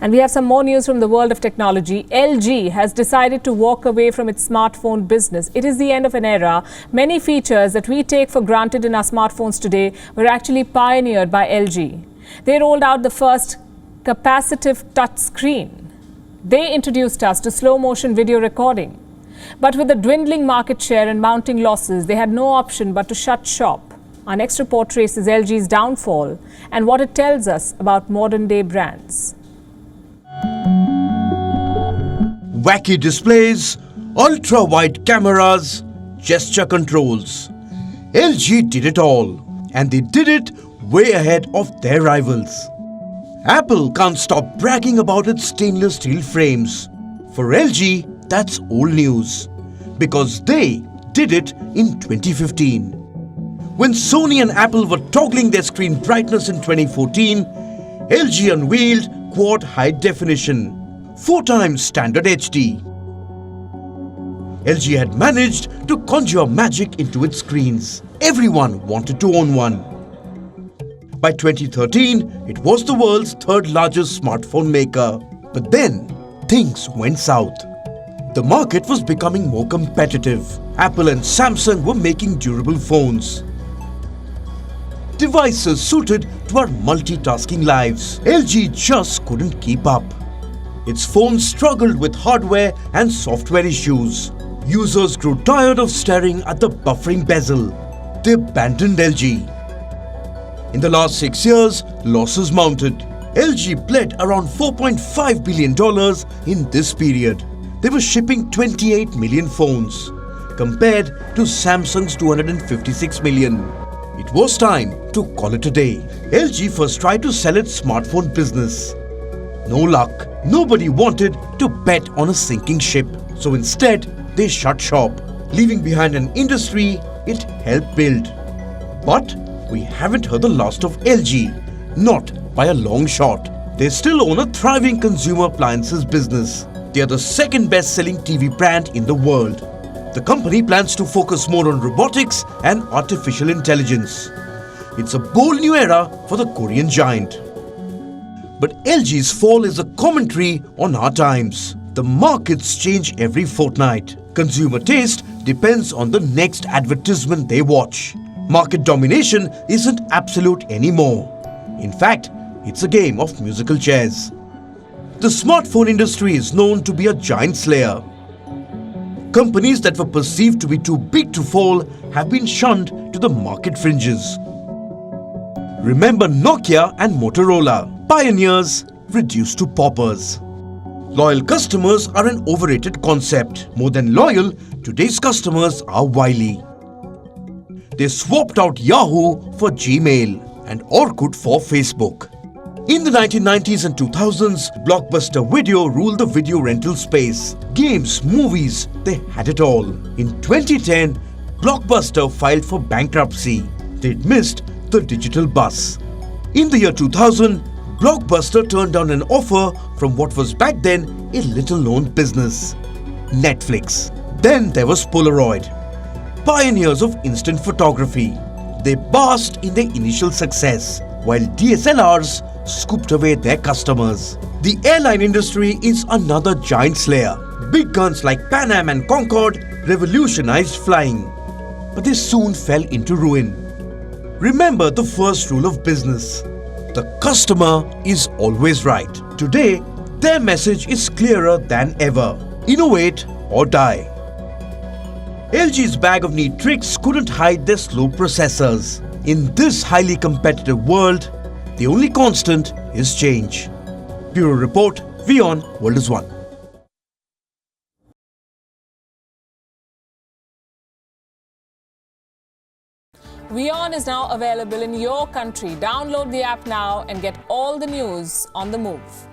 And we have some more news from the world of technology. LG has decided to walk away from its smartphone business. It is the end of an era. Many features that we take for granted in our smartphones today were actually pioneered by LG. They rolled out the first capacitive touch screen. They introduced us to slow motion video recording. But with a dwindling market share and mounting losses, they had no option but to shut shop. Our next report traces LG's downfall and what it tells us about modern-day brands. Wacky displays, ultra-wide cameras, gesture controls. LG did it all, and they did it way ahead of their rivals. Apple can't stop bragging about its stainless steel frames. For LG, that's old news, because they did it in 2015. When Sony and Apple were toggling their screen brightness in 2014, LG unveiled quad high definition, 4 times standard HD. LG had managed to conjure magic into its screens. Everyone wanted to own one. By 2013, it was the world's 3rd largest smartphone maker. But then, things went south. The market was becoming more competitive. Apple and Samsung were making durable phones. Devices suited to our multitasking lives. LG just couldn't keep up. Its phones struggled with hardware and software issues. Users grew tired of staring at the buffering bezel. They abandoned LG. In the last 6 years, losses mounted. LG bled around $4.5 billion in this period. They were shipping 28 million phones, compared to Samsung's 256 million. It was time to call it a day. LG first tried to sell its smartphone business. No luck. Nobody wanted to bet on a sinking ship. So instead, they shut shop, leaving behind an industry it helped build. But we haven't heard the last of LG, not by a long shot. They still own a thriving consumer appliances business. They are the 2nd best-selling TV brand in the world. The company plans to focus more on robotics and artificial intelligence. It's a bold new era for the Korean giant. But LG's fall is a commentary on our times. The markets change every fortnight. Consumer taste depends on the next advertisement they watch. Market domination isn't absolute anymore. In fact, it's a game of musical chairs. The smartphone industry is known to be a giant slayer. Companies that were perceived to be too big to fall have been shunned to the market fringes. Remember Nokia and Motorola, pioneers reduced to paupers. Loyal customers are an overrated concept. More than loyal, today's customers are wily. They swapped out Yahoo for Gmail and Orkut for Facebook. In the 1990s and 2000s, Blockbuster Video ruled the video rental space. Games, movies, they had it all. In 2010, Blockbuster filed for bankruptcy. They'd missed the digital bus. In the year 2000, Blockbuster turned down an offer from what was back then a little-known business, Netflix. Then there was Polaroid, pioneers of instant photography. They basked in their initial success, while DSLRs scooped away their customers. The airline industry is another giant slayer. Big guns like Pan Am and Concorde revolutionized flying, but they soon fell into ruin. Remember the first rule of business: the customer is always right. Today, their message is clearer than ever: innovate or die. LG's bag of neat tricks couldn't hide their slow processors. In this highly competitive world, the only constant is change. Bureau Report, WION World is One. WION is now available in your country. Download the app now and get all the news on the move.